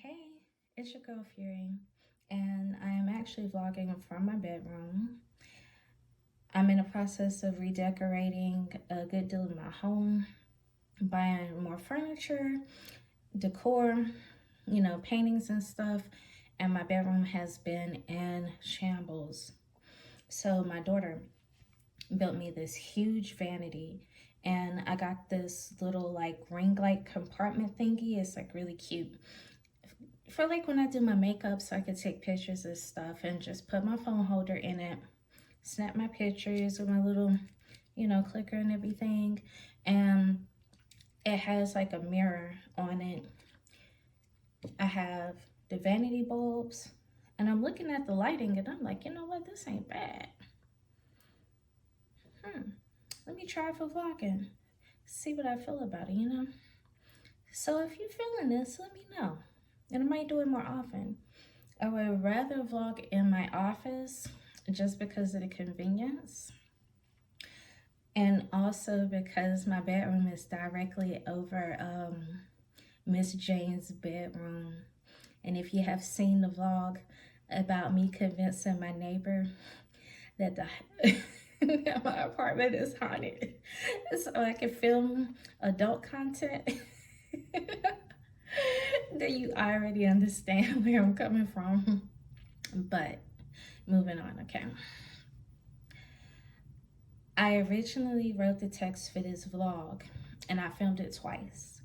Hey, it's your girl Fury, and I am actually vlogging from my bedroom. I'm in the process of redecorating a good deal of my home, buying more furniture, decor, paintings and stuff, and my bedroom has been in shambles. So, my daughter built me this huge vanity, and I got this little like ring light compartment thingy. It's like really cute for like when I do my makeup, so I could take pictures of stuff and just put my phone holder in it, snap my pictures with my little, clicker and everything. And it has like a mirror on it. I have the vanity bulbs, and I'm looking at the lighting and I'm like, you know what, this ain't bad. Let me try for vlogging. See what I feel about it. So if you're feeling this, let me know. And I might do it more often. I would rather vlog in my office just because of the convenience. And also because my bedroom is directly over Miss Jane's bedroom. And if you have seen the vlog about me convincing my neighbor that that my apartment is haunted so I can film adult content, then you already understand where I'm coming from. But moving on, okay. I originally wrote the text for this vlog and I filmed it twice.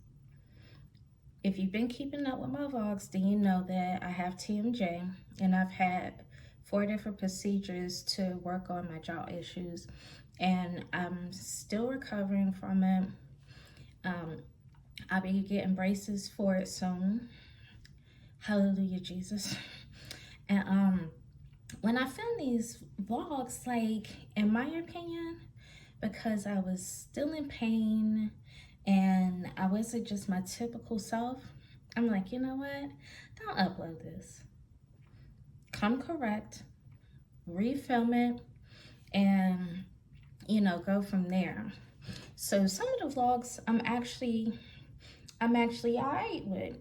If you've been keeping up with my vlogs, then you know that I have TMJ and I've had 4 different procedures to work on my jaw issues, and I'm still recovering from it. I'll be getting braces for it soon. Hallelujah, Jesus. And when I film these vlogs, like, in my opinion, because I was still in pain and I wasn't just my typical self, I'm like, you know what? Don't upload this. Come correct, refilm it, and, go from there. So some of the vlogs I'm actually all right with.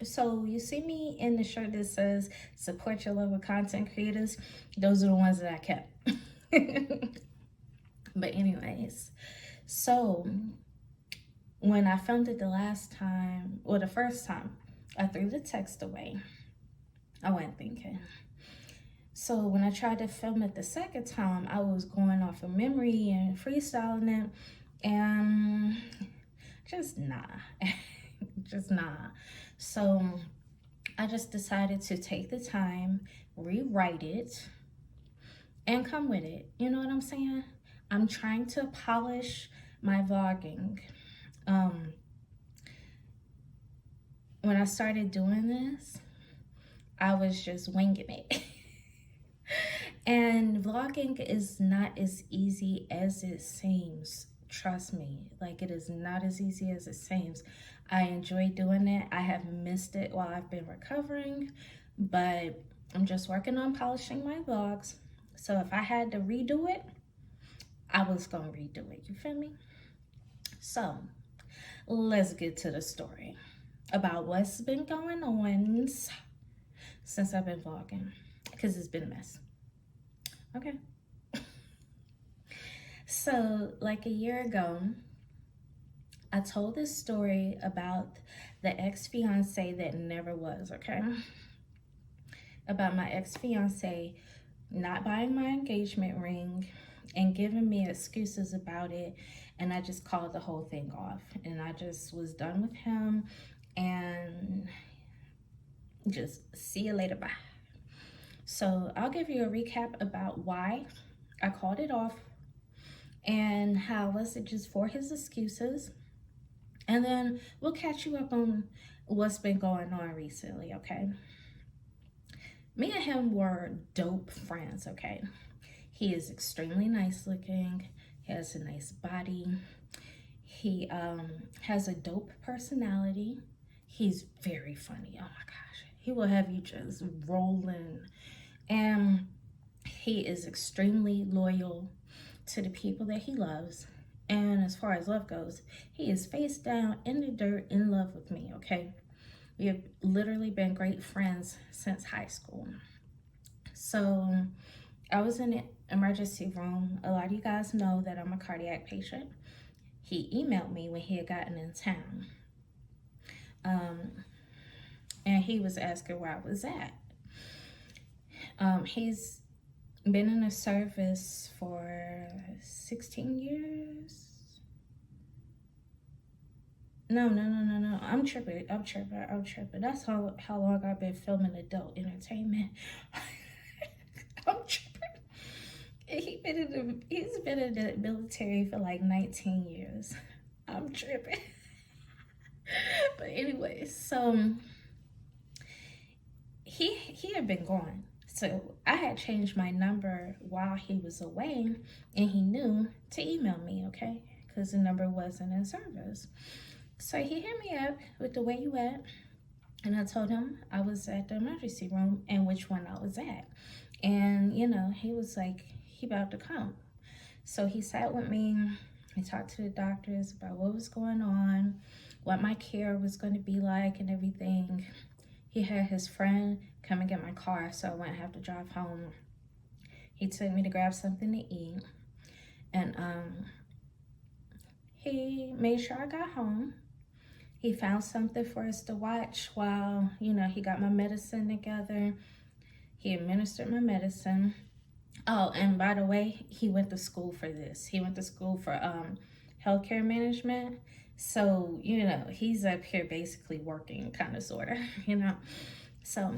So you see me in the shirt that says support your local content creators. Those are the ones that I kept. But anyways, so when I filmed it the last time, or the first time, I threw the text away. I wasn't thinking. So when I tried to film it the second time, I was going off of memory and freestyling it, and just nah. Just nah. So I just decided to take the time, rewrite it, and come with it. You know what I'm saying? I'm trying to polish my vlogging. When I started doing this, I was just winging it. And vlogging is not as easy as it seems. Trust me, like, it is not as easy as it seems. I enjoy doing it. I have missed it while I've been recovering, but I'm just working on polishing my vlogs. So if I had to redo it, I was gonna redo it. You feel me? So let's get to the story about what's been going on since I've been vlogging, because it's been a mess. Okay. So, like a year ago, I told this story about the ex-fiance that never was, okay? About my ex-fiance not buying my engagement ring and giving me excuses about it, and I just called the whole thing off. And I just was done with him and just see you later, bye. So I'll give you a recap about why I called it off and how was it just for his excuses. And then we'll catch you up on what's been going on recently, okay? Me and him were dope friends, okay? He is extremely nice looking. He has a nice body. He has a dope personality. He's very funny. Oh my gosh. He will have you just rolling. And he is extremely loyal to the people that he loves. And as far as love goes, he is face down in the dirt in love with me, okay? We have literally been great friends since high school. So I was in the emergency room. A lot of you guys know that I'm a cardiac patient. He emailed me when he had gotten in town. And he was asking where I was at. He's been in the service for 16 years. No. I'm tripping. That's how long I've been filming adult entertainment. I'm tripping. He's been in the military for like 19 years. I'm tripping. But anyway, so he had been gone. So I had changed my number while he was away, and he knew to email me, okay? Because the number wasn't in service. So he hit me up with the "where you at?" And I told him I was at the emergency room and which one I was at. And, you know, he was like, he about to come. So he sat with me. He talked to the doctors about what was going on, what my care was going to be like and everything. He had his friend come and get my car so I wouldn't have to drive home. He took me to grab something to eat. And he made sure I got home. He found something for us to watch while, you know, he got my medicine together. He administered my medicine. Oh, and by the way, he went to school for this. He went to school for healthcare management. So, you know, he's up here basically working, kind of, sort of, you know. So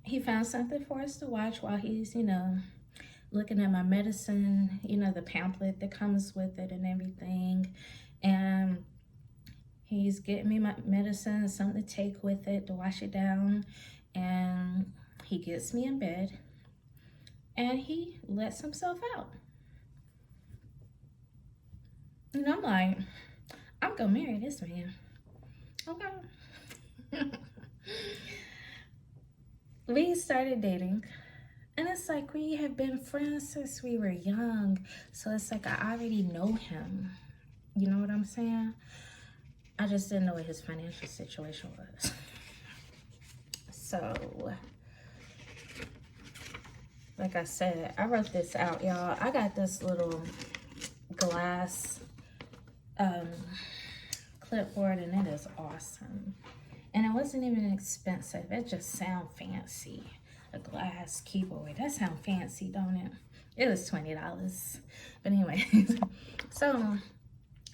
he found something for us to watch while he's, you know, looking at my medicine, you know, the pamphlet that comes with it and everything. And he's getting me my medicine, something to take with it to wash it down. And he gets me in bed and he lets himself out. And I'm like, I'm gonna marry this man. Okay. We started dating. And it's like we have been friends since we were young. So it's like I already know him. You know what I'm saying? I just didn't know what his financial situation was. So, like I said, I wrote this out, y'all. I got this little glass clipboard, and it is awesome. And it wasn't even expensive. It just sound fancy. A glass keyboard. That sound fancy, don't it? It was $20. But anyway, so,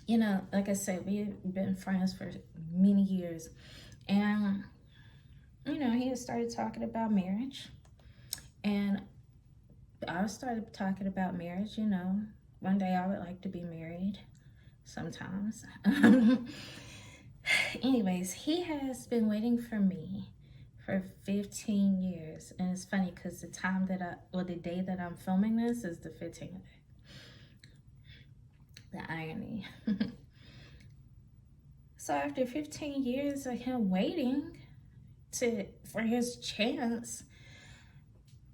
you know, like I said, we've been friends for many years. And, you know, he had started talking about marriage. And I started talking about marriage, you know. One day I would like to be married. Sometimes. Anyways, he has been waiting for me for 15 years. And it's funny because the day that I'm filming this is the 15th. The irony. So after 15 years of him waiting for his chance,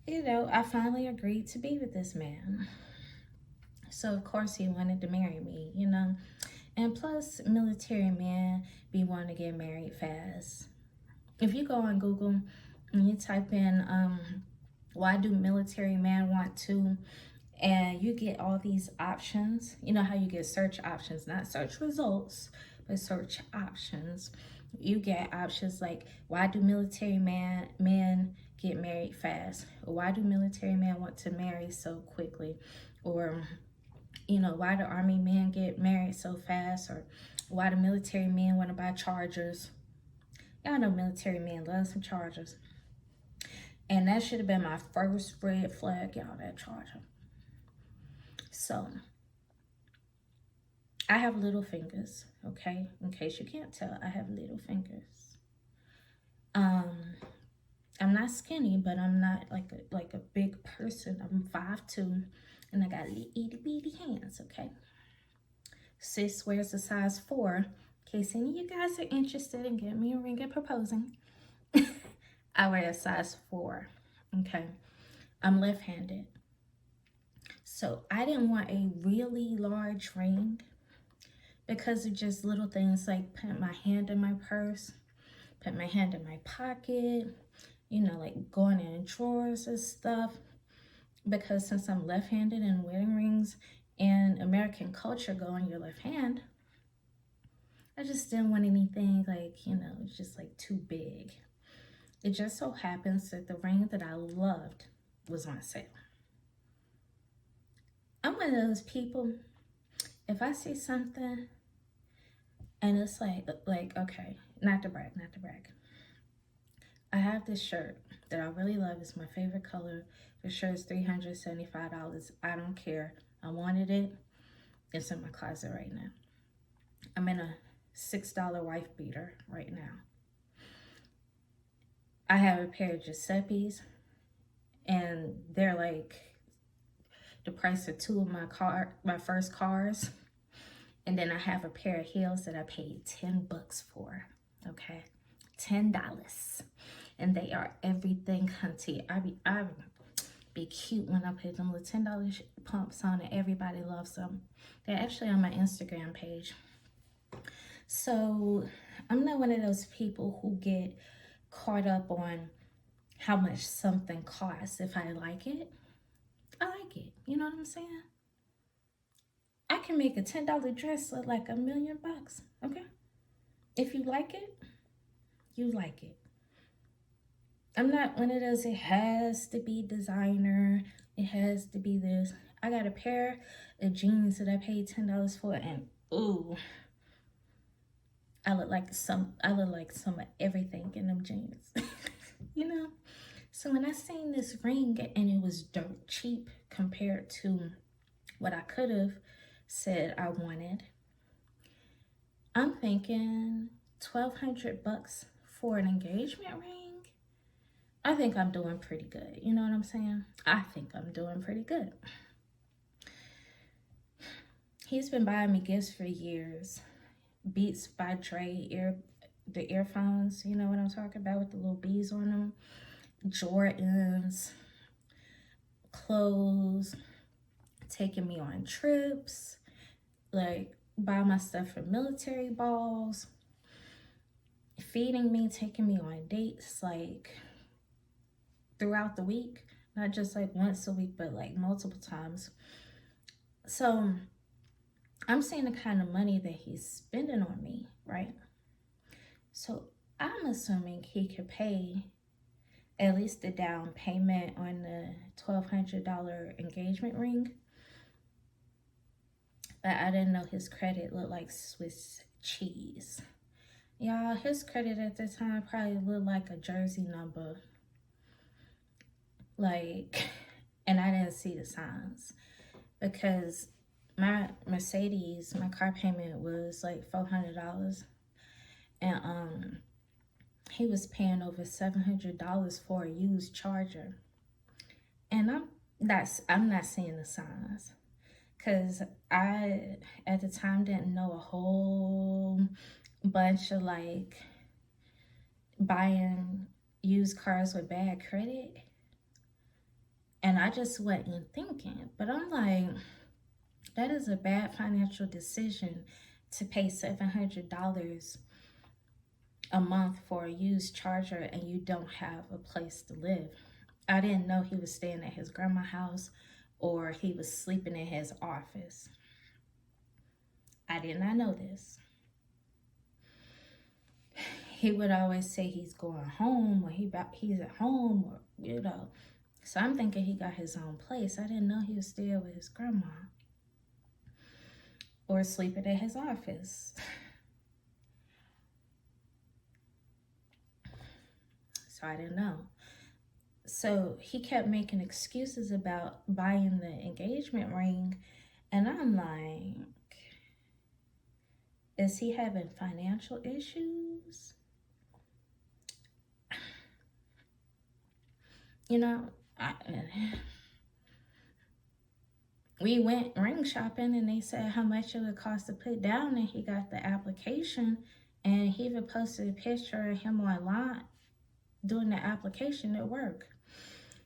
you know, I finally agreed to be with this man. So of course he wanted to marry me, you know. And plus, military men be wanting to get married fast. If you go on Google and you type in, why do military men want to, and you get all these options. You know how you get search options, not search results, but search options. You get options like, why do military men get married fast? Or why do military men want to marry so quickly? Or, you know, why do army men get married so fast? Or why do military men want to buy Chargers? Y'all know military men love some Chargers. And that should have been my first red flag, y'all, that Charger. So, I have little fingers, okay? In case you can't tell, I have little fingers. I'm not skinny, but I'm not like a big person. I'm 5'2", and I got itty bitty hands, okay? Sis wears a size 4. In case any of you guys are interested in getting me a ring and proposing, I wear a size 4, okay? I'm left-handed. So I didn't want a really large ring because of just little things like putting my hand in my purse. put my hand in my pocket, you know, like going in drawers and stuff. Because since I'm left-handed and wedding rings and American culture go on your left hand, I just didn't want anything like, you know, just like too big. It just so happens that the ring that I loved was on sale. I'm one of those people, if I see something and it's like, okay, not to brag. I have this shirt that I really love. It's my favorite color. The shirt is $375. I don't care. I wanted it. It's in my closet right now. I'm in a $6 wife beater right now. I have a pair of Giuseppe's, and they're like the price of two of my first cars. And then I have a pair of heels that I paid $10 for. Okay, $10, and they are everything, hunty. I be cute when I put them little $10 pumps on, and everybody loves them. They're actually on my Instagram page. So I'm not one of those people who get caught up on how much something costs. If I like it, I like it. You know what I'm saying? I can make a $10 dress look like $1 million, okay? If you like it, you like it. I'm not one of those, it has to be designer, it has to be this. I got a pair of jeans that I paid $10 for, and ooh, I look like some of everything in them jeans. You know? So when I seen this ring and it was dirt cheap compared to what I could have said I wanted, I'm thinking $1,200 for an engagement ring. I think I'm doing pretty good. You know what I'm saying? I think I'm doing pretty good. He's been buying me gifts for years. Beats by Dre the earphones, you know what I'm talking about, with the little bees on them. Jordans, clothes, taking me on trips, like buy my stuff for military balls, feeding me, taking me on dates like throughout the week, not just like once a week, but like multiple times. So I'm seeing the kind of money that he's spending on me, right? So I'm assuming he could pay at least the down payment on the $1,200 engagement ring. But I didn't know his credit looked like Swiss cheese. Y'all, his credit at the time probably looked like a jersey number. Like, and I didn't see the signs because my Mercedes, my car payment was like $400, and he was paying over $700 for a used charger, and I'm not seeing the signs, because I at the time didn't know a whole bunch of like buying used cars with bad credit, and I just wasn't thinking. But I'm like, that is a bad financial decision to pay $700 a month for a used charger and you don't have a place to live. I didn't know he was staying at his grandma's house or he was sleeping in his office. I did not know this. He would always say he's going home or he's at home, or you know. So I'm thinking he got his own place. I didn't know he was still with his grandma or sleeping at his office. So I didn't know. So he kept making excuses about buying the engagement ring, and I'm like, is he having financial issues? You know, we went ring shopping and they said how much it would cost to put down, and he got the application, and he even posted a picture of him online doing the application at work.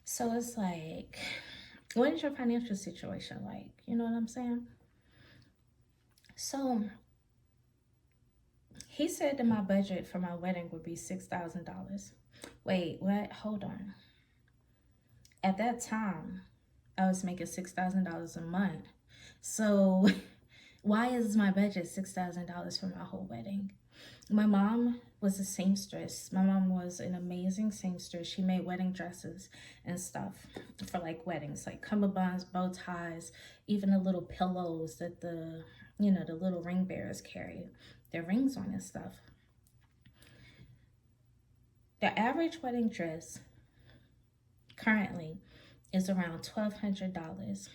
So it's like, what is your financial situation like? You know what I'm saying? So He said that my budget for my wedding would be $6,000. Wait, what? Hold on. At that time, I was making $6,000 a month. So why is my budget $6,000 for my whole wedding? My mom was a seamstress. My mom was an amazing seamstress. She made wedding dresses and stuff for like weddings, like cummerbunds, bow ties, even the little pillows that the little ring bearers carry their rings on and stuff. The average wedding dress currently is around $1,200.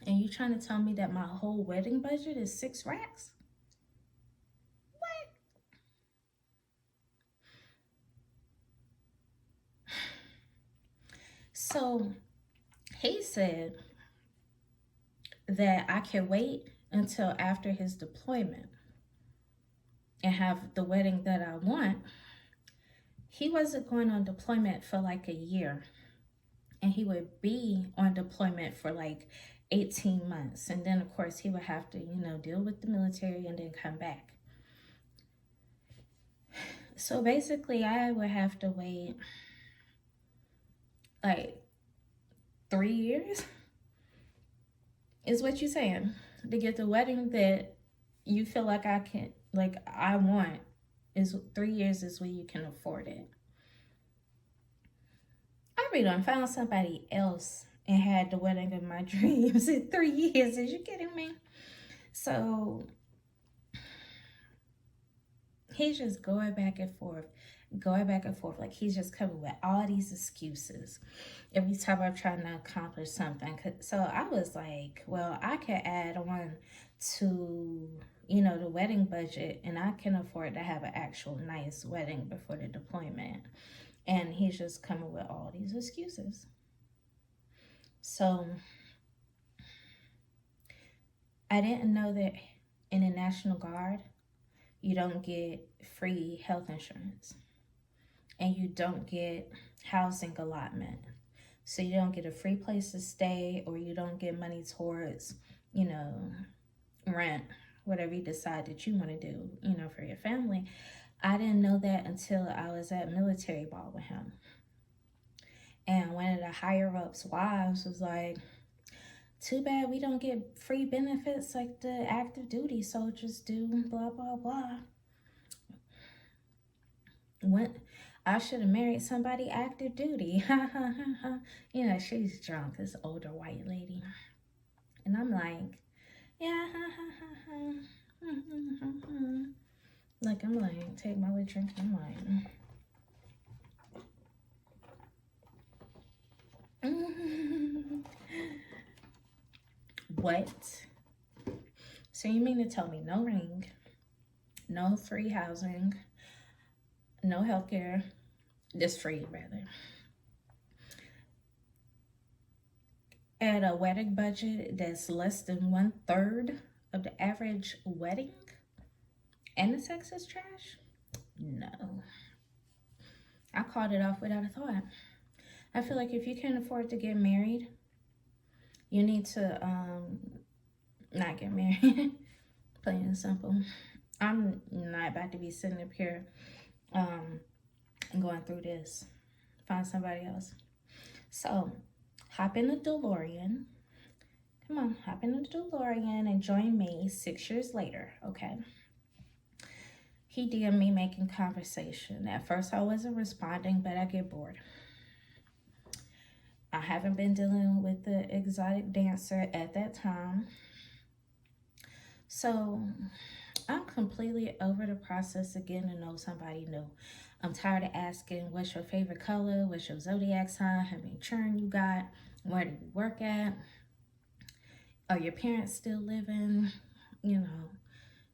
And you trying to tell me that my whole wedding budget is 6 racks? What? So he said that I can wait until after his deployment and have the wedding that I want. He wasn't going on deployment for like a year, and he would be on deployment for like 18 months. And then, of course, he would have to, deal with the military and then come back. So basically, I would have to wait like 3 years, is what you're saying, to get the wedding that you feel like I want. Is 3 years is when you can afford it. I really done found somebody else and had the wedding of my dreams in 3 years. Is you kidding me? So he's just going back and forth. Like he's just coming with all these excuses every time I'm trying to accomplish something. So I was like, well, I can add on to the wedding budget, and I can afford to have an actual nice wedding before the deployment. And he's just coming with all these excuses. So I didn't know that in the National Guard, you don't get free health insurance, and you don't get housing allotment. So you don't get a free place to stay, or you don't get money towards, rent, whatever you decide that you want to do, for your family. I didn't know that until I was at military ball with him. And one of the higher ups' wives was like, too bad we don't get free benefits like the active duty soldiers do, blah, blah, blah. When I should have married somebody active duty. She's drunk, this older white lady. And I'm like, yeah, Like, I'm like, take my little drink. I'm like, what? So you mean to tell me no ring, no free housing, no healthcare, just free rather, at a wedding budget that's less than 1/3 of the average wedding, and the sex is trash? No. I called it off without a thought. I feel like if you can't afford to get married, you need to not get married. Plain and simple. I'm not about to be sitting up here going through this. Find somebody else. So hop in the DeLorean. Come on, hop in the DeLorean and join me 6 years later, okay? He DM'd me making conversation. At first I wasn't responding, but I get bored. I haven't been dealing with the exotic dancer at that time. So I'm completely over the process of getting to know somebody new. I'm tired of asking, what's your favorite color? What's your zodiac sign? How many children you got? Where do you work at? Are your parents still living?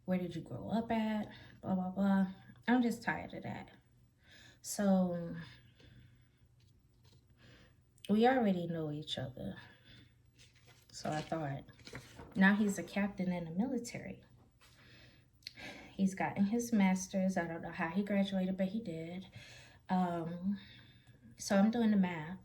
Where did you grow up at? Blah, blah, blah. I'm just tired of that. So we already know each other. So I thought, now he's a captain in the military. He's gotten his master's. I don't know how he graduated, but he did. So I'm doing the math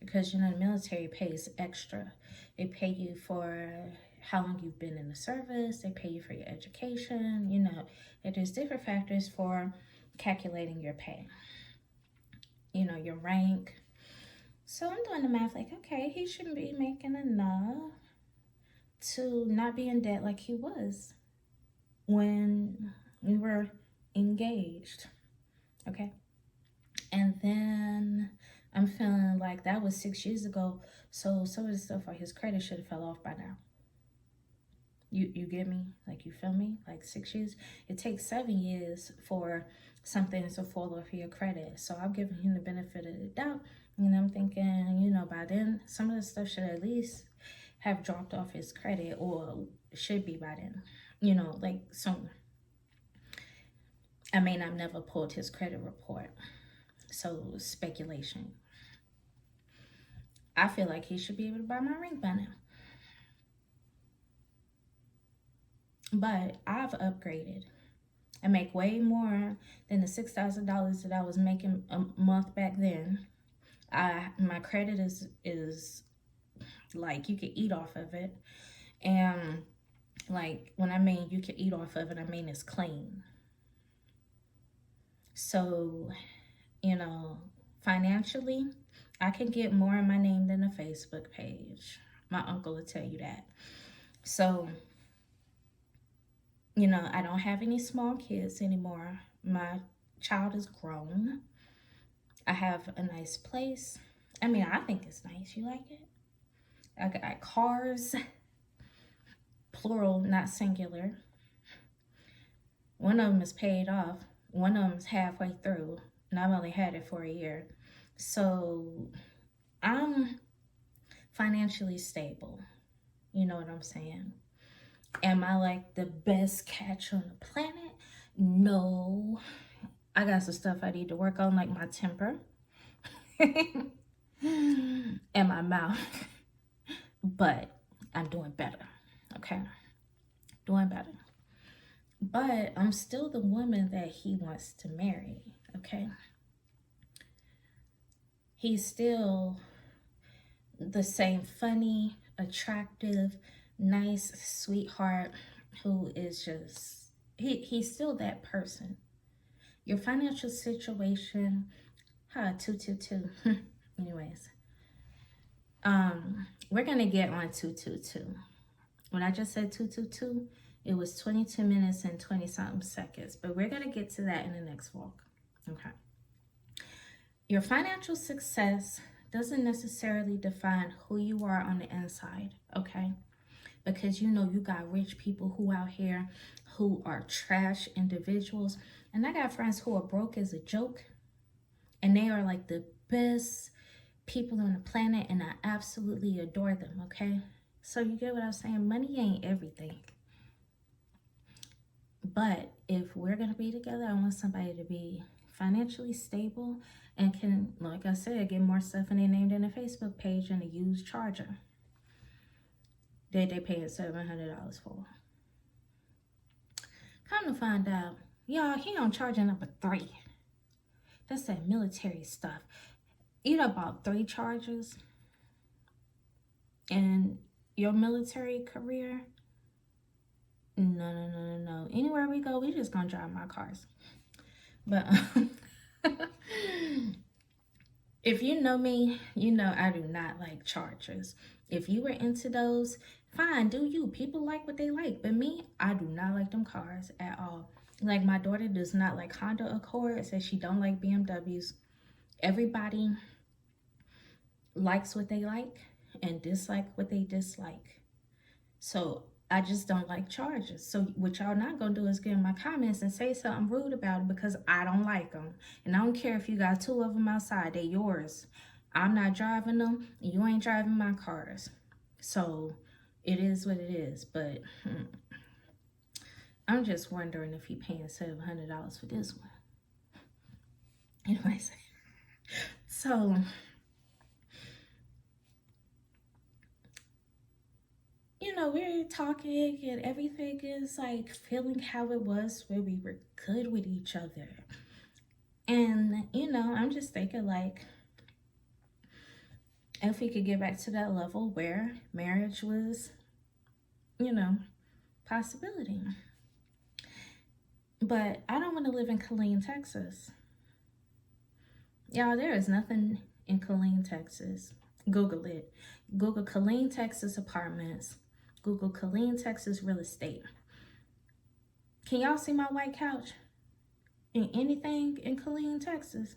because, the military pays extra. They pay you for how long you've been in the service. They pay you for your education. You know, there's different factors for calculating your pay. You know, your rank. So I'm doing the math like, okay, he shouldn't be making enough to not be in debt like he was when we were engaged. Okay. And then I'm feeling like that was 6 years ago. So some of the stuff like his credit should have fell off by now. You get me? Like, you feel me? Like 6 years. It takes 7 years for something to fall off your credit. So I'm giving him the benefit of the doubt. And I'm thinking, you know, by then some of the stuff should at least have dropped off his credit, or should be by then. You know, like soon. I mean, I've never pulled his credit report. So speculation. I feel like he should be able to buy my ring by now. But I've upgraded. I make way more than the $6,000 that I was making a month back then. My credit is like, you can eat off of it. And like, when I mean you can eat off of it, I mean it's clean. So, you know, financially, I can get more in my name than a Facebook page. My uncle will tell you that. So, you know, I don't have any small kids anymore. My child is grown. I have a nice place. I mean, I think it's nice. You like it? I got cars, plural, not singular. One of them is paid off. One of them's halfway through, and I've only had it for a year. So I'm financially stable. You know what I'm saying? Am I like the best catch on the planet? No. I got some stuff I need to work on, like my temper and my mouth. But I'm doing better, okay? Doing better. But I'm still the woman that he wants to marry, okay? He's still the same funny, attractive, nice sweetheart who is just, he's still that person. Your financial situation, 222. Anyways, we're gonna get on 222. When I just said 222, it was 22 minutes and 20 something seconds, but we're gonna get to that in the next walk. Okay. Your financial success doesn't necessarily define who you are on the inside, okay? Because you know you got rich people who out here who are trash individuals. And I got friends who are broke as a joke. And they are like the best people on the planet. And I absolutely adore them, okay? So you get what I'm saying? Money ain't everything. But if we're going to be together, I want somebody to be financially stable and can, like I said, get more stuff in their name than a Facebook page and a used charger that they paid $700 for. Come to find out, y'all, he on charger number 3. That's that military stuff. You know, about 3 chargers in your military career? No. Anywhere we go, we just gonna drive my cars. But if you know me, you know I do not like chargers. If you were into those, fine, do you. People like what they like. But me, I do not like them cars at all. Like, my daughter does not like Honda Accord. Says she don't like BMWs. Everybody likes what they like and dislike what they dislike. So I just don't like chargers. So what y'all not gonna do is get in my comments and say something rude about it, because I don't like them. And I don't care if you got 2 of them outside, they're yours. I'm not driving them, and you ain't driving my cars. So it is what it is. But I'm just wondering if he paying $700 for this one. Anyways, so you know, we're talking and everything is like feeling how it was when we were good with each other. And, you know, I'm just thinking like, if we could get back to that level where marriage was you know, possibility. But I don't want to live in Killeen, Texas. Y'all, there is nothing in Killeen, Texas. Google it. Google Killeen, Texas apartments. Google Killeen, Texas real estate. Can y'all see my white couch? In anything in Killeen, Texas?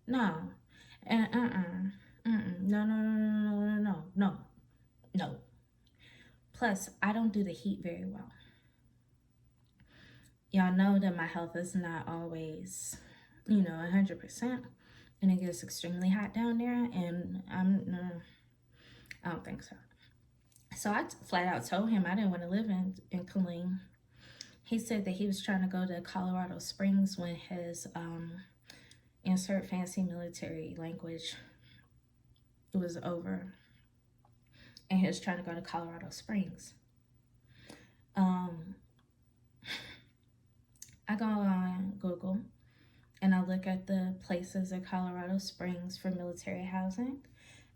No. No, no, no, no, no, no, no, no. Plus, I don't do the heat very well. Y'all know that my health is not always, 100%. And it gets extremely hot down there. And I don't think so. So I flat out told him I didn't want to live in Killeen. He said that he was trying to go to Colorado Springs when his insert fancy military language was over. And he was trying to go to Colorado Springs. I go on Google and I look at the places in Colorado Springs for military housing.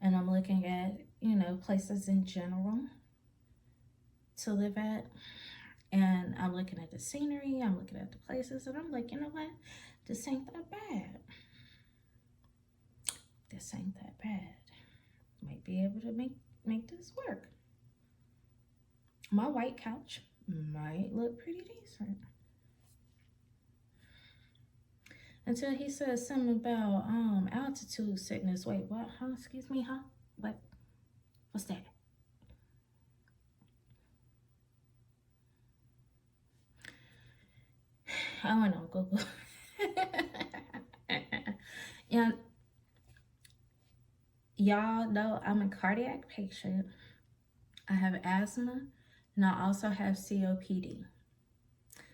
And I'm looking at, places in general to live at. And I'm looking at the scenery, I'm looking at the places, and I'm like, you know what? This ain't that bad. This ain't that bad. Might be able to make this work. My white couch might look pretty decent. Until he says something about altitude sickness. Wait, what? Huh? Excuse me, huh? What? What's that? I went on Google. Yeah, y'all know I'm a cardiac patient. I have asthma, and I also have COPD.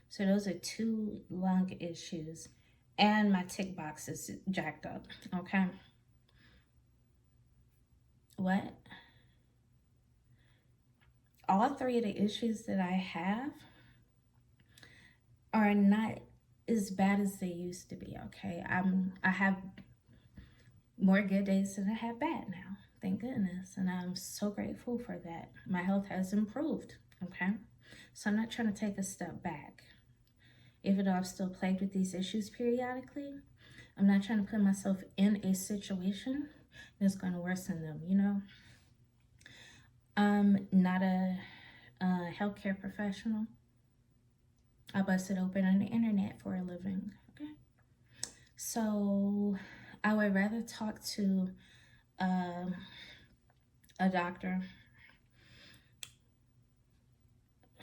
So those are 2 lung issues. And my tick box is jacked up, okay? What? All 3 of the issues that I have are not as bad as they used to be, okay? I have more good days than I have bad now, thank goodness. And I'm so grateful for that. My health has improved, okay? So I'm not trying to take a step back. Even though I'm still plagued with these issues periodically, I'm not trying to put myself in a situation that's going to worsen them, I'm not a healthcare professional. I bust it open on the internet for a living, okay? So I would rather talk to a doctor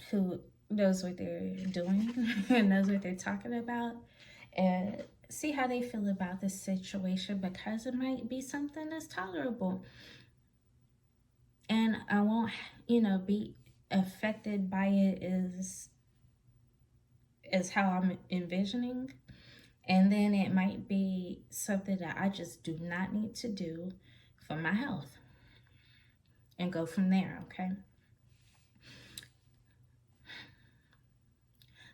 who knows what they're doing and knows what they're talking about, and see how they feel about this situation, because it might be something that's tolerable and I won't be affected by it as how I'm envisioning. And then it might be something that I just do not need to do for my health, and go from there, okay?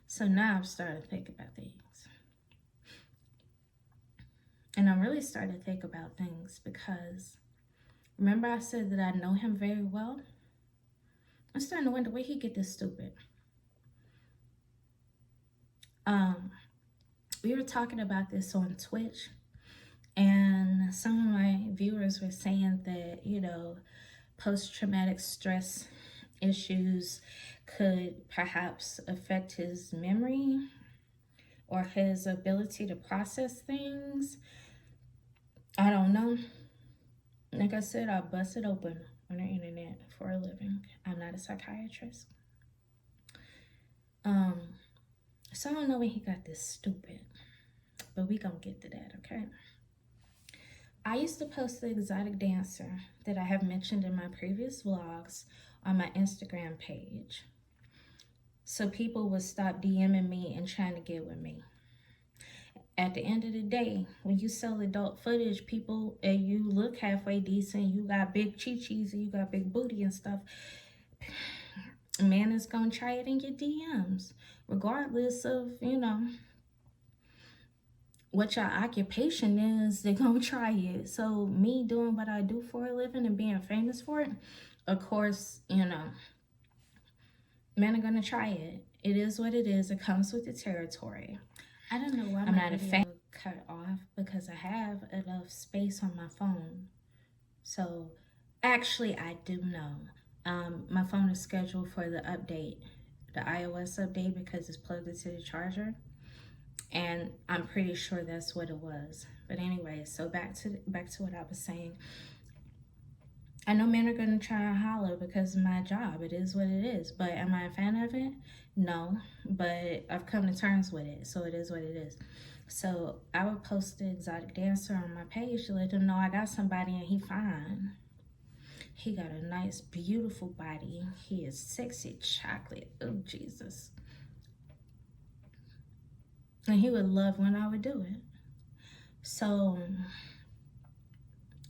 So now I'm starting to think about things. And I'm really starting to think about things because remember I said that I know him very well? I'm starting to wonder where he get this stupid. We were talking about this on Twitch, and some of my viewers were saying that, post-traumatic stress issues could perhaps affect his memory or his ability to process things. I don't know. Like I said, I bust it open on the internet for a living. I'm not a psychiatrist. So I don't know when he got this stupid, but we gonna get to that, okay? I used to post the exotic dancer that I have mentioned in my previous vlogs on my Instagram page, so people would stop DMing me and trying to get with me. At the end of the day, when you sell adult footage, people, and you look halfway decent, you got big chi-chis and you got big booty and stuff, a man is gonna try it in your DMs, regardless of, what your occupation is. They're gonna try it. So me doing what I do for a living and being famous for it, of course, Men are going to try it. It is what it is. It comes with the territory. I don't know why I'm not a fan cut off because I have enough space on my phone. So actually, I do know. My phone is scheduled for the update, the iOS update, because it's plugged into the charger, and I'm pretty sure that's what it was. But anyway, so back to what I was saying. I know men are gonna try and holler because of my job. It is what it is. But am I a fan of it? No. But I've come to terms with it, so it is what it is. So I would post the exotic dancer on my page to let them know I got somebody and he fine. He got a nice, beautiful body. He is sexy chocolate. Oh, Jesus. And he would love when I would do it. So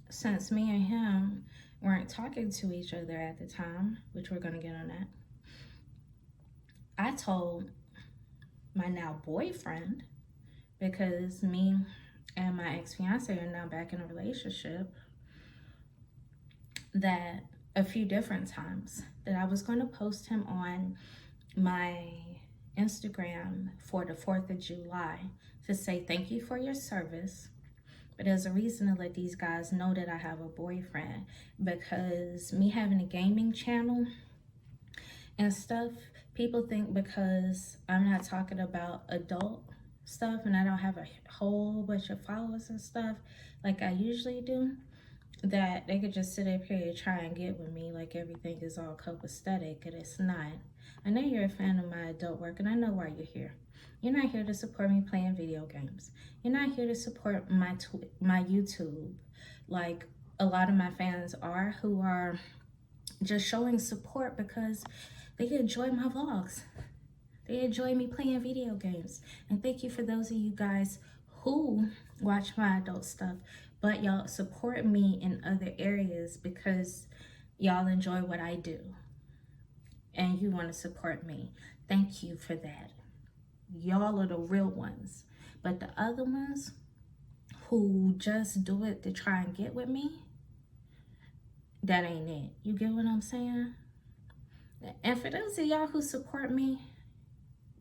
since me and him weren't talking to each other at the time, which we're going to get on that, I told my now boyfriend, because me and my ex-fiance are now back in a relationship, that a few different times that I was going to post him on my Instagram for the 4th of July to say thank you for your service. But there's a reason to let these guys know that I have a boyfriend, because me having a gaming channel and stuff, people think because I'm not talking about adult stuff and I don't have a whole bunch of followers and stuff like I usually do, that they could just sit up here and try and get with me like everything is all copacetic, and it's not. I know you're a fan of my adult work, and I know why you're here. You're not here to support me playing video games. You're not here to support my YouTube, like a lot of my fans are, who are just showing support because they enjoy my vlogs. They enjoy me playing video games. And thank you for those of you guys who watch my adult stuff, but y'all support me in other areas because y'all enjoy what I do and you want to support me. Thank you for that. Y'all are the real ones. But the other ones who just do it to try and get with me, that ain't it. You get what I'm saying? And for those of y'all who support me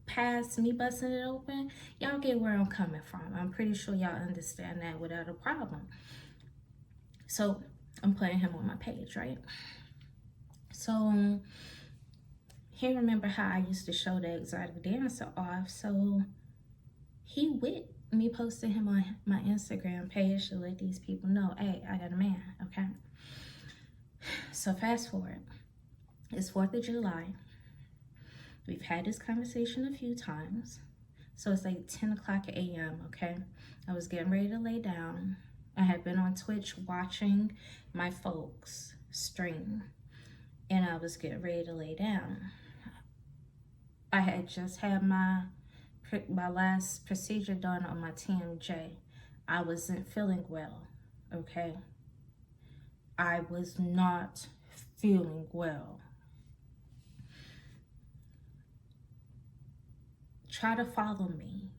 past me busting it open, y'all get where I'm coming from. I'm pretty sure y'all understand that without a problem. So I'm putting him on my page, right? So he remember how I used to show the exotic dancer off, so he with me posting him on my Instagram page to let these people know, hey, I got a man, okay? So fast forward, it's 4th of July. We've had this conversation a few times. So it's like 10 o'clock a.m., okay? I was getting ready to lay down. I had been on Twitch watching my folks stream, and I was getting ready to lay down. I had just had my last procedure done on my TMJ. I wasn't feeling well, okay? I was not feeling well. Try to follow me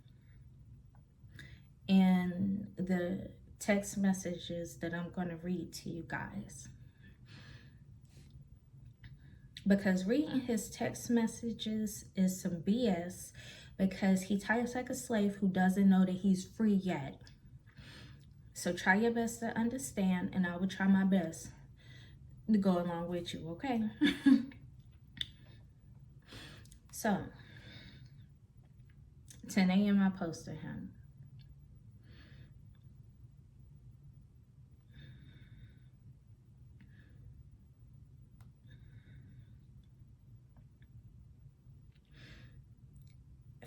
in the text messages that I'm going to read to you guys, because reading his text messages is some BS, because he types like a slave who doesn't know that he's free yet. So try your best to understand, and I will try my best to go along with you, okay? So 10 a.m. I posted him.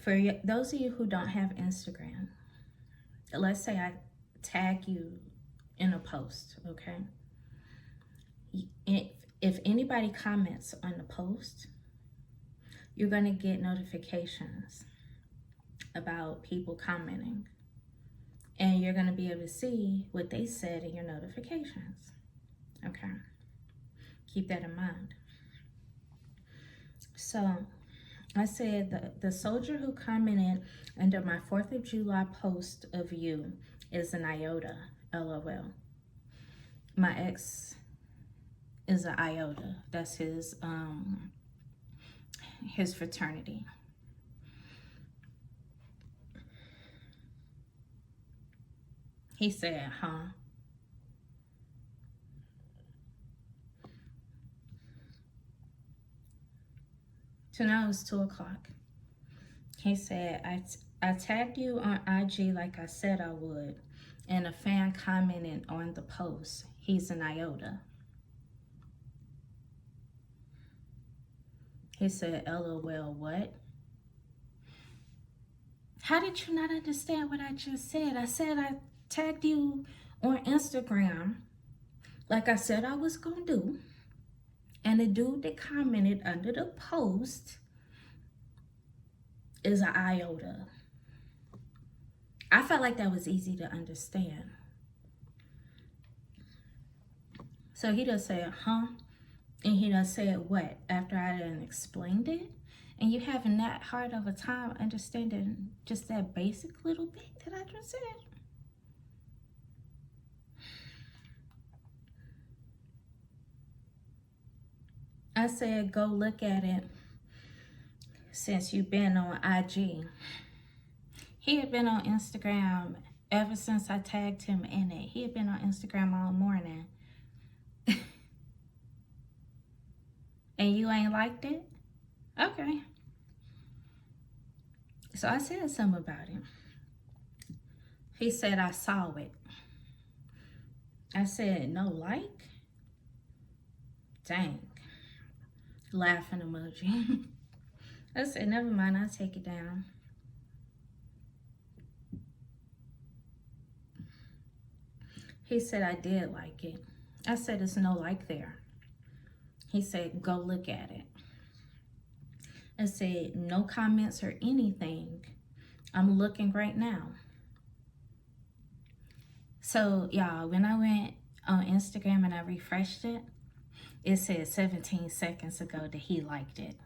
For those of you who don't have Instagram, let's say I tag you in a post, okay? If anybody comments on the post, you're gonna get notifications about people commenting, and you're gonna be able to see what they said in your notifications, okay? Keep that in mind. So I said the soldier who commented under my 4th of July post of you is an iota, LOL. My ex is an iota. That's his his fraternity. He said, huh? So now it's 2 o'clock. He said, I tagged you on IG like I said I would, and a fan commented on the post. He's an iota. He said, LOL, what? How did you not understand what I just said? I said I tagged you on Instagram like I said I was going to do. And the dude that commented under the post is an iota. I felt like that was easy to understand. So he just said, huh? And he done said what? After I done explained it? And you having that hard of a time understanding just that basic little bit that I just said? I said, go look at it since you've been on IG. He had been on Instagram ever since I tagged him in it. He had been on Instagram all morning. And you ain't liked it? Okay. So I said something about it. He said, I saw it. I said, no like? Dang. Laughing emoji. I said, never mind, I'll take it down. He said, I did like it. I said, there's no like there. He said, go look at it. I said, no comments or anything. I'm looking right now. So, y'all, when I went on Instagram and I refreshed it, it said 17 seconds ago that he liked it.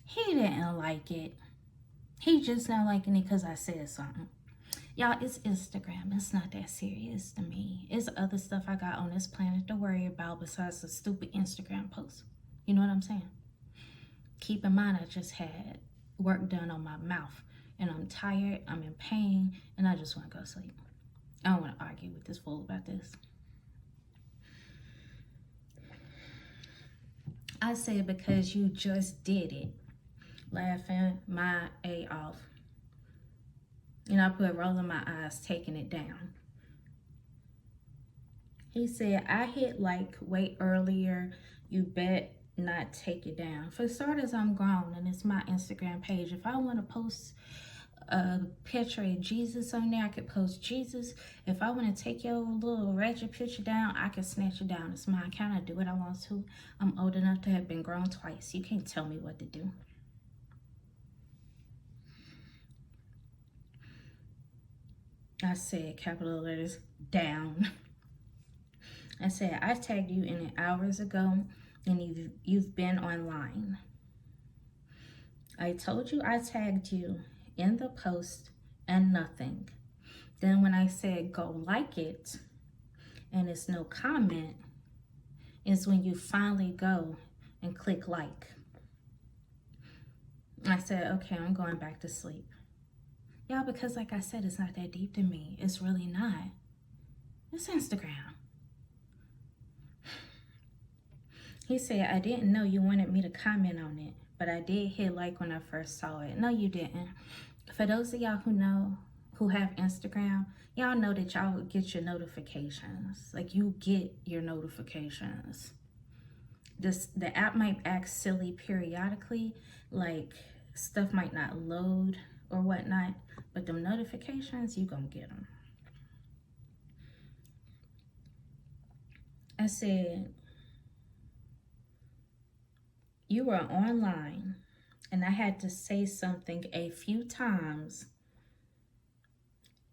He didn't like it. He just not liking it because I said something. Y'all, it's Instagram. It's not that serious to me. It's other stuff I got on this planet to worry about besides the stupid Instagram post. You know what I'm saying? Keep in mind, I just had work done on my mouth. And I'm tired, I'm in pain, and I just want to go to sleep. I don't want to argue with this fool about this. I said because you just did it. Laughing my A off. And I put rolling my eyes, taking it down. He said, I hit like way earlier. You bet not take it down. For starters, I'm grown and it's my Instagram page. If I want to post a picture of Jesus on there, I could post Jesus. If I want to take your little ratchet picture down, I can snatch it down. It's my account. I do what I want to. I'm old enough to have been grown twice. You can't tell me what to do. I said, capital letters, down. I said, I tagged you in it hours ago and you've been online. I told you I tagged you in the post and nothing. Then when I said go like it and it's no comment, is when you finally go and click like. I said, okay, I'm going back to sleep. Y'all, because like I said, it's not that deep to me. It's really not. It's Instagram. He said, I didn't know you wanted me to comment on it, but I did hit like when I first saw it. No, you didn't. For those of y'all who have Instagram, y'all know that y'all would get your notifications. Like, you get your notifications. The app might act silly periodically, like stuff might not load or whatnot, but them notifications, you gonna get them. I said, you were online and I had to say something a few times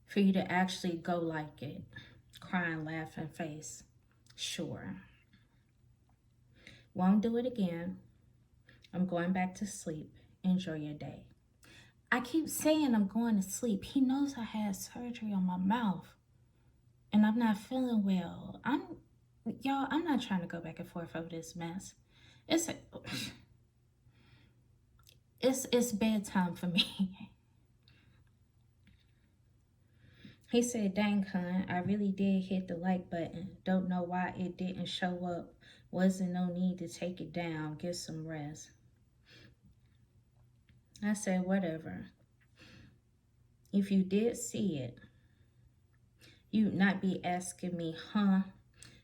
for you to actually go like it. Crying, laughing face. Sure. Won't do it again. I'm going back to sleep. Enjoy your day. I keep saying I'm going to sleep. He knows I had surgery on my mouth and I'm not feeling well. Y'all, I'm not trying to go back and forth over this mess. It's bedtime for me. He said, dang, hun, I really did hit the like button. Don't know why it didn't show up. Wasn't no need to take it down. Get some rest. I said, whatever. If you did see it, you'd not be asking me, huh,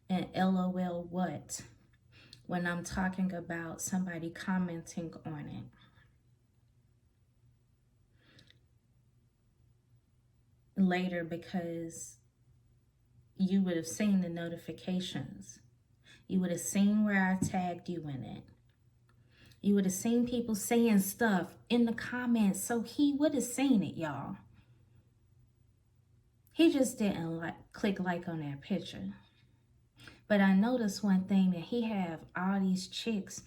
and LOL what, when I'm talking about somebody commenting on it. Later, because you would have seen the notifications. You would have seen where I tagged you in it. You would have seen people saying stuff in the comments, so he would have seen it, y'all. He just didn't click like on that picture. But I noticed one thing, that he have all these chicks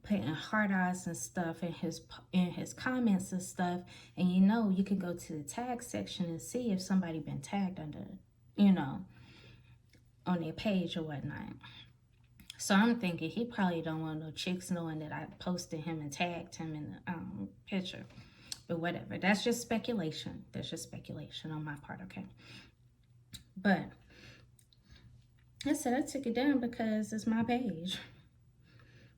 putting heart eyes and stuff in his comments and stuff, and you can go to the tag section and see if somebody been tagged under, on their page or whatnot. So I'm thinking he probably don't want no chicks knowing that I posted him and tagged him in the picture. But whatever. That's just speculation. That's just speculation on my part, okay? But I said I took it down because it's my page.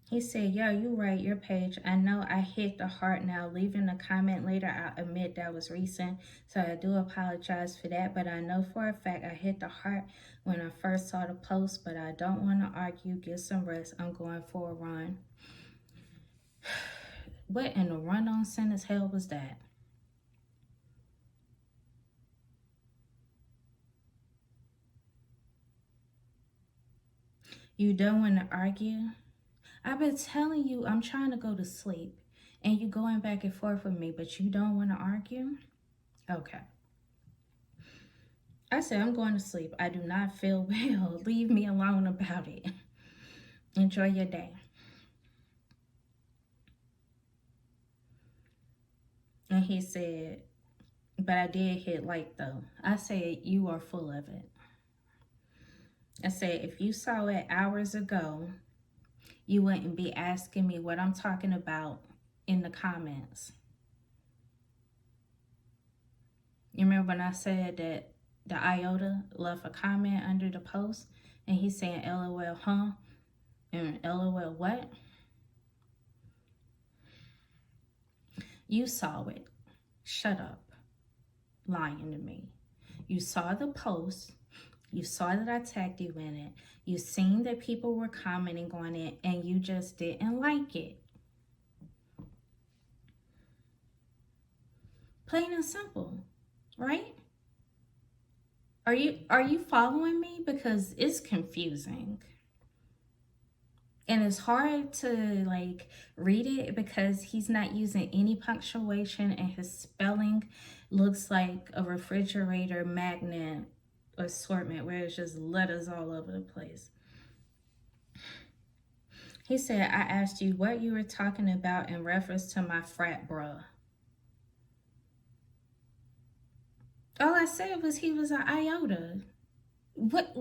He said, yo, you right, your page. I know I hit the heart now. Leaving a comment later, I'll admit that was recent. So I do apologize for that. But I know for a fact I hit the heart when I first saw the post. But I don't want to argue. Get some rest. I'm going for a run. What in the run-on sentence hell was that? You don't want to argue? I've been telling you I'm trying to go to sleep. And you going back and forth with me, but you don't want to argue? Okay. I said, I'm going to sleep. I do not feel well. Leave me alone about it. Enjoy your day. And he said, but I did hit like though. I said, you are full of it. I said, if you saw it hours ago, you wouldn't be asking me what I'm talking about in the comments. You remember when I said that the iota left a comment under the post and he's saying LOL, huh? And LOL, what? You saw it. Shut up. Lying to me. You saw the post. You saw that I tagged you in it. You seen that people were commenting on it and you just didn't like it. Plain and simple, right? Are you following me? Because it's confusing. And it's hard to read it because he's not using any punctuation and his spelling looks like a refrigerator magnet assortment where it's just letters all over the place. He said, I asked you what you were talking about in reference to my frat bruh. All I said was he was an iota. What?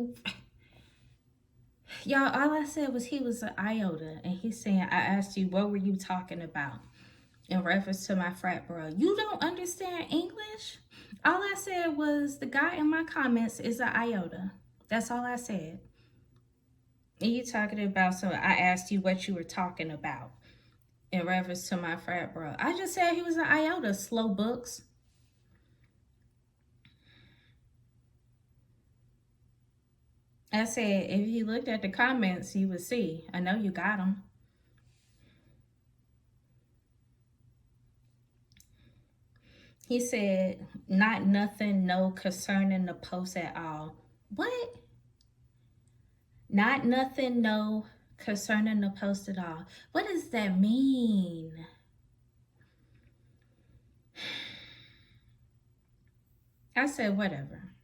Y'all, all I said was he was an iota. And he's saying, I asked you, what were you talking about in reference to my frat bro? You don't understand English? All I said was the guy in my comments is an iota. That's all I said. And you talking about, so I asked you what you were talking about in reference to my frat bro. I just said he was an iota, slow books. I said, if you looked at the comments, you would see. I know you got them. He said, not nothing, no concerning the post at all. What? Not nothing, no concerning the post at all. What does that mean? I said, whatever.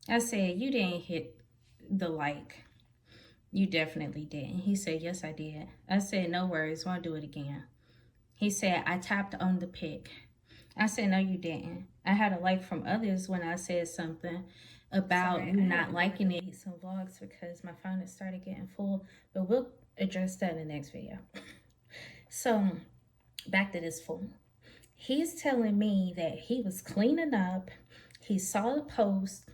I said, you didn't hit the like. You definitely didn't. He said, yes, I did. I said, no worries, won't do it again. He said, I tapped on the pic. I said, no, you didn't. I had a like from others when I said something about you not liking it. Some vlogs because my phone has started getting full, but we'll address that in the next video. So Back to this fool. He's telling me that he was cleaning up. He saw the post.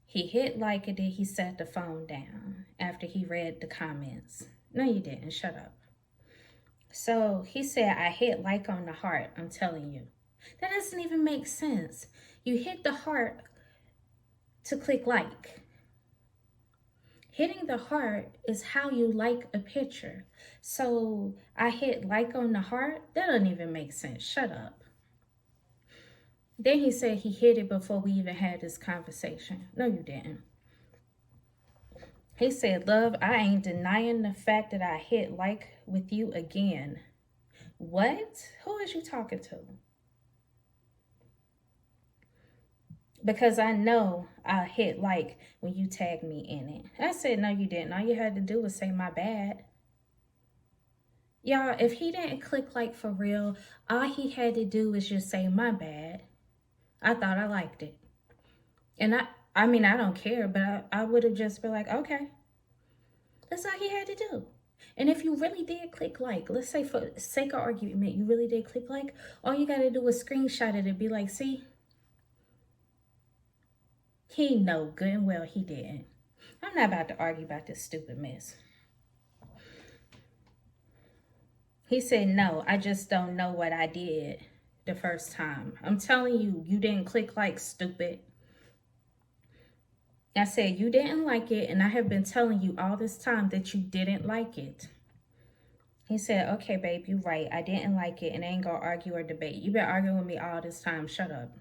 He hit like it, he set the phone down after he read the comments. No, you didn't. Shut up. So he said, I hit like on the heart. I'm telling you. That doesn't even make sense. You hit the heart to click like. Hitting the heart is how you like a picture. So I hit like on the heart? That doesn't even make sense. Shut up. Then he said he hit it before we even had this conversation. No, you didn't. He said, love, I ain't denying the fact that I hit like with you again. What? Who is you talking to? Because I know I hit like when you tagged me in it. I said, no, you didn't. All you had to do was say my bad. Y'all, if he didn't click like for real, all he had to do was just say my bad. I thought I liked it. And I mean, I don't care, but I would have just been like, okay. That's all he had to do. And if you really did click like, let's say for sake of argument, you really did click like, all you got to do is screenshot it and be like, see? He know good and well he didn't. I'm not about to argue about this stupid mess. He said, no, I just don't know what I did the first time. I'm telling you, you didn't click like, stupid. I said, you didn't like it, and I have been telling you all this time that you didn't like it. He said, okay, babe, you're right. I didn't like it, and I ain't gonna argue or debate. You've been arguing with me all this time. Shut up.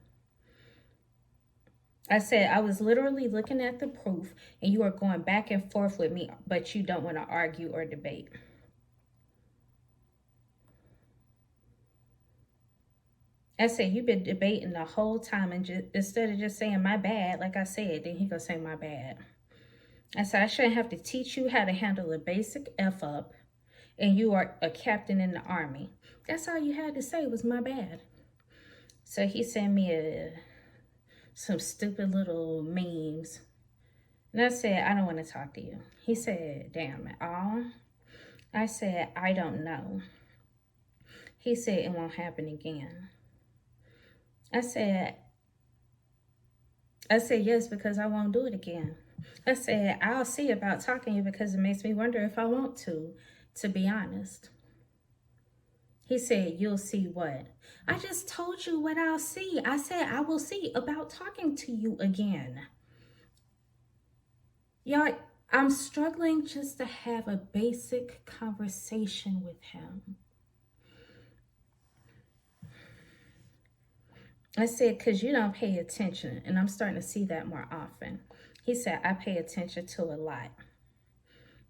I said, I was literally looking at the proof, and you are going back and forth with me, but you don't want to argue or debate. I said, you've been debating the whole time, and just, instead of just saying my bad, like I said, then he gonna say my bad. I said, I shouldn't have to teach you how to handle a basic F up, and you are a captain in the army. That's all you had to say was my bad. So he sent me some stupid little memes. And I said, I don't want to talk to you. He said, damn it all. I said, I don't know. He said, it won't happen again. I said, yes, because I won't do it again. I said, I'll see about talking to you because it makes me wonder if I want to be honest. He said, you'll see what? I just told you what I'll see. I said, I will see about talking to you again. Y'all, I'm struggling just to have a basic conversation with him. I said, because you don't pay attention, and I'm starting to see that more often. He said, I pay attention to a lot.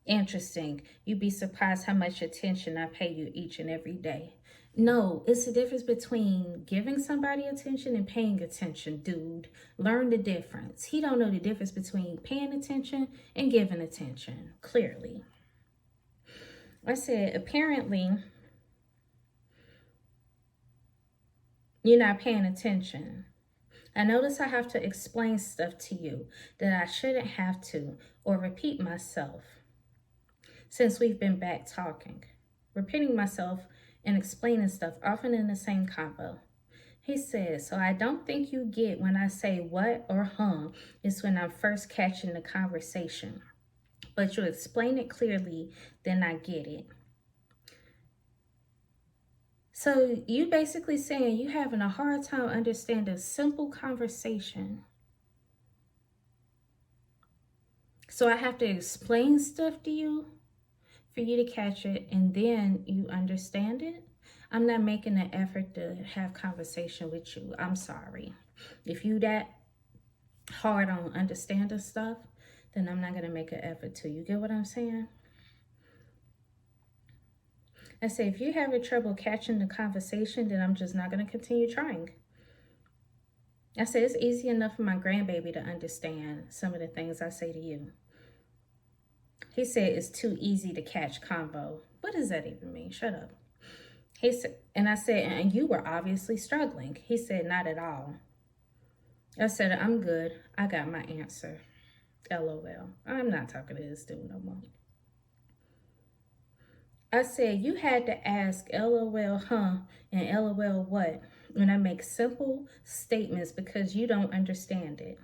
Interesting. You'd be surprised how much attention I pay you each and every day. No, it's the difference between giving somebody attention and paying attention, dude. Learn the difference. He don't know the difference between paying attention and giving attention, clearly. I said, apparently, you're not paying attention. I notice I have to explain stuff to you that I shouldn't have to or repeat myself since we've been back talking. Repeating myself and explaining stuff often in the same convo. He said, so I don't think you get when I say what or is when I'm first catching the conversation. But you explain it clearly, then I get it. So you basically saying you having a hard time understanding a simple conversation. So I have to explain stuff to you for you to catch it and then you understand it. I'm not making an effort to have conversation with you. I'm sorry. If you that hard on understanding stuff, then I'm not going to make an effort to. You get what I'm saying? I say, if you're having trouble catching the conversation, then I'm just not going to continue trying. I say, it's easy enough for my grandbaby to understand some of the things I say to you. He said, it's too easy to catch combo. What does that even mean? Shut up. He said, and I said, and you were obviously struggling. He said, not at all. I said, I'm good. I got my answer. LOL. I'm not talking to this dude no more. I said, you had to ask LOL, huh, and LOL what when I make simple statements because you don't understand it.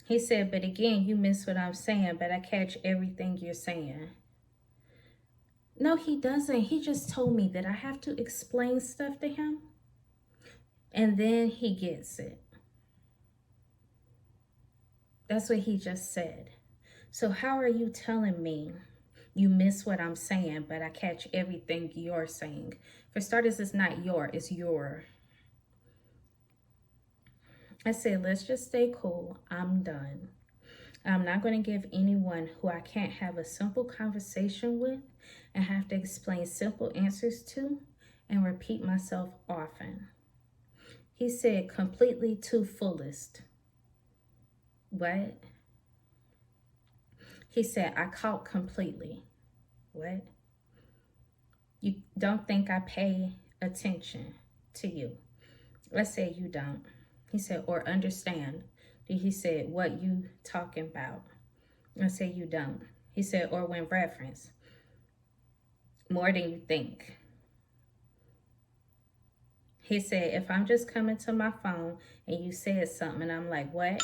He said, but again, you miss what I'm saying, but I catch everything you're saying. No, he doesn't. He just told me that I have to explain stuff to him, and then he gets it. That's what he just said. So how are you telling me you miss what I'm saying, but I catch everything you're saying? For starters, it's not your, it's your. I said, let's just stay cool. I'm done. I'm not going to give anyone who I can't have a simple conversation with and have to explain simple answers to and repeat myself often. He said, completely to fullest. What? He said, I caught completely. What? You don't think I pay attention to you? Let's say you don't. He said, or understand. He said, what you talking about? I said, you don't. He said, or when reference. More than you think. He said, if I'm just coming to my phone and you said something and I'm like, what?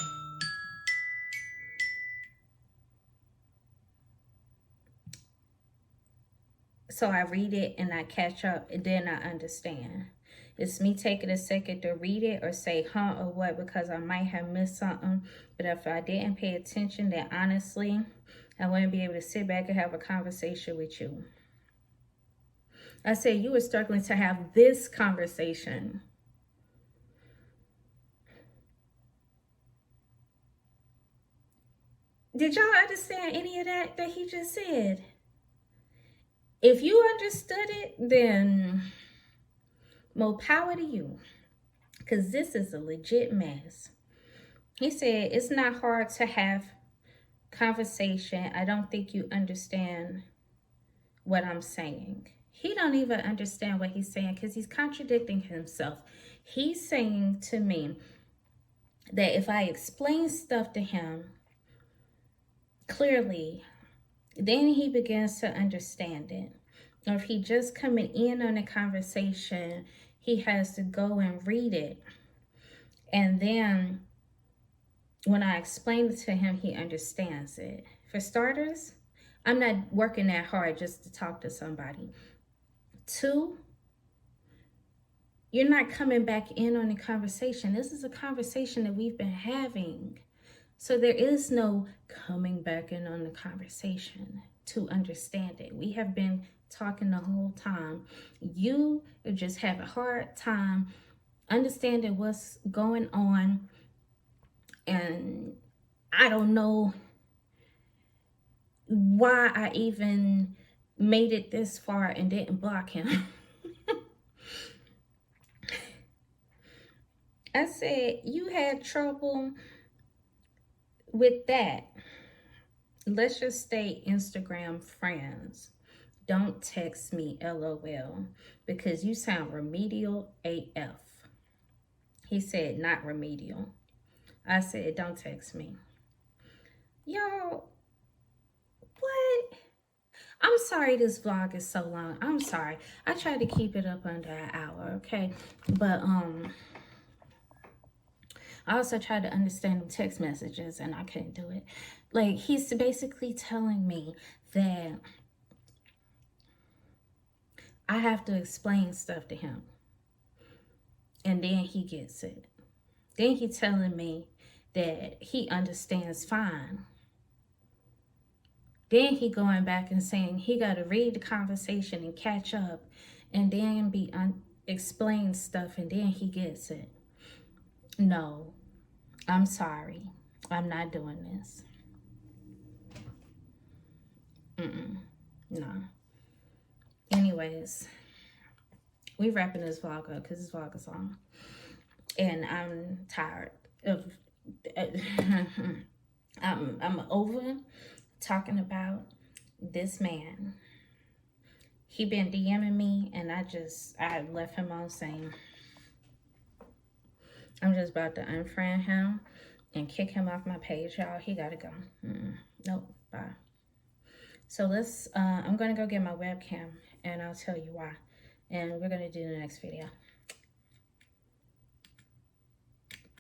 So I read it and I catch up and then I understand. It's me taking a second to read it or say huh or what because I might have missed something. But if I didn't pay attention, then honestly, I wouldn't be able to sit back and have a conversation with you. I said you were struggling to have this conversation. Did y'all understand any of that he just said? If you understood it, then more power to you. Because this is a legit mess. He said, it's not hard to have conversation. I don't think you understand what I'm saying. He don't even understand what he's saying because he's contradicting himself. He's saying to me that if I explain stuff to him clearly, then he begins to understand it. Or if he just coming in on a conversation, he has to go and read it. And then when I explain it to him, he understands it. For starters, I'm not working that hard just to talk to somebody. 2, you're not coming back in on the conversation. This is a conversation that we've been having. So there is no coming back in on the conversation to understand it. We have been talking the whole time. You just have a hard time understanding what's going on. And I don't know why I even made it this far and didn't block him. I said, you had trouble with that. Let's just stay Instagram friends. Don't text me LOL because you sound remedial AF. He said, not remedial. I said, don't text me. Y'all, what? I'm sorry this vlog is so long. I'm sorry. I tried to keep it up under an hour, okay? But I also tried to understand the text messages and I couldn't do it. Like, he's basically telling me that I have to explain stuff to him. And then he gets it. Then he's telling me that he understands fine. Then he going back and saying he got to read the conversation and catch up and then explain stuff and then he gets it. No, I'm sorry. I'm not doing this. No. Anyways, we wrapping this vlog up because this vlog is long. And I'm tired of, I'm over talking about this man. He been DMing me and I left him on saying, I'm just about to unfriend him and kick him off my page, y'all. He gotta go. Nope, bye. So let's, I'm going to go get my webcam and I'll tell you why. And we're going to do the next video.